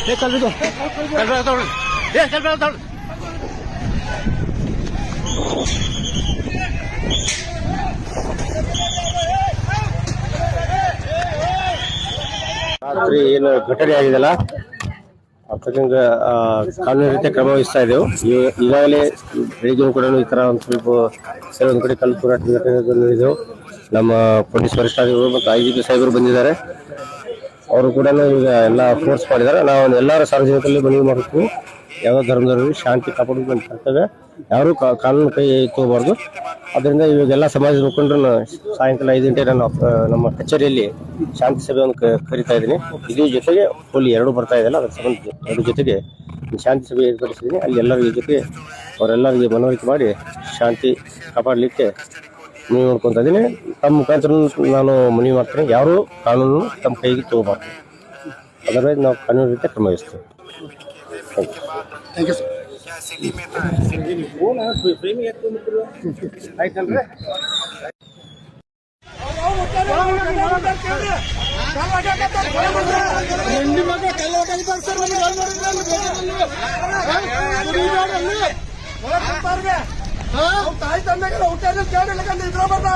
ರಾತ್ರಿ ಏನು ಘಟನೆ ಆಗಿದೆಲ್ಲ ಅದಕ್ಕಂಗ ಕಾನೂನು ರೀತಿಯ ಕ್ರಮ ವಹಿಸ್ತಾ ಇದ್ದೇವೆ. ಈಗಾಗಲೇ ಬೆಳಿಗ್ಗೆ ಕೂಡ ಈ ತರ ಒಂದು ಸ್ವಲ್ಪ ಒಂದು ಕಡೆ ಕಲ್ಲು ತೂರಾಟ ಘಟನೆಗಳು. ನಮ್ಮ ಪೊಲೀಸ್ ವರಿಷ್ಠಾಧಿಕಾರಿಗಳು ಮತ್ತು IGP ಸಾಹೇಬರು ಬಂದಿದ್ದಾರೆ. ಅವರು ಕೂಡ ಈಗ ಎಲ್ಲ ಫೋರ್ಸ್ ಮಾಡಿದ್ದಾರೆ. ನಾವು ಎಲ್ಲರ ಸಾರ್ವಜನಿಕರಲ್ಲಿ ಮನವಿ ಮಾಡುತ್ತೀವಿ, ಯಾವ ಧರ್ಮದವರಿಗೆ ಶಾಂತಿ ಕಾಪಾಡೋದು ನಮ್ಮ ಕರ್ತವ್ಯ. ಯಾರು ಕಾನೂನು ಕೈ ತಗೋಬಾರ್ದು. ಅದರಿಂದ ಇವಾಗೆಲ್ಲ ಸಮಾಜದ ಮುಖಂಡರನ್ನು ಸಾಯಂಕಾಲ 5 ಗಂಟೆ ನಾನು ನಮ್ಮ ಕಚೇರಿಯಲ್ಲಿ ಶಾಂತಿ ಸಭೆಯನ್ನು ಕರಿತಾ ಇದ್ದೀನಿ. ಇದ್ರ ಜೊತೆಗೆ ಹೋಲಿ 2 ಬರ್ತಾ ಇದೆಯಲ್ಲ, ಅದರ ಸಂಬಂಧ 2 ಜೊತೆಗೆ ಶಾಂತಿ ಸಭೆ ಏರ್ಪಡಿಸಿದ್ದೀನಿ. ಅಲ್ಲಿ ಎಲ್ಲರ ಜೊತೆ ಅವರೆಲ್ಲರಿಗೆ ಮನವರಿಕೆ ಮಾಡಿ ಶಾಂತಿ ಕಾಪಾಡಲಿಕ್ಕೆ ಮನವಿ ಮಾಡ್ಕೊತಾ ಇದ್ದೀನಿ. ತಮ್ಮ ಮುಖಾಂತರ ನಾನು ಮನವಿ ಮಾಡ್ತೀನಿ, ಯಾರು ಕಾನೂನು ತಮ್ಮ ಕೈಗೆ ತಗೋಬಾರ್ದು. ಅದರ ನಾವು ಕಾನೂನು ರೀತಿಯ ಕ್ರಮ ವಹಿಸ್ತೇವೆ. Thank you sir. ತಾಯಿ ತಂದೆಗೆ ಊಟ ಕೇಳಿಲ್ಲ ಇದ್ರ ಬರ್ದ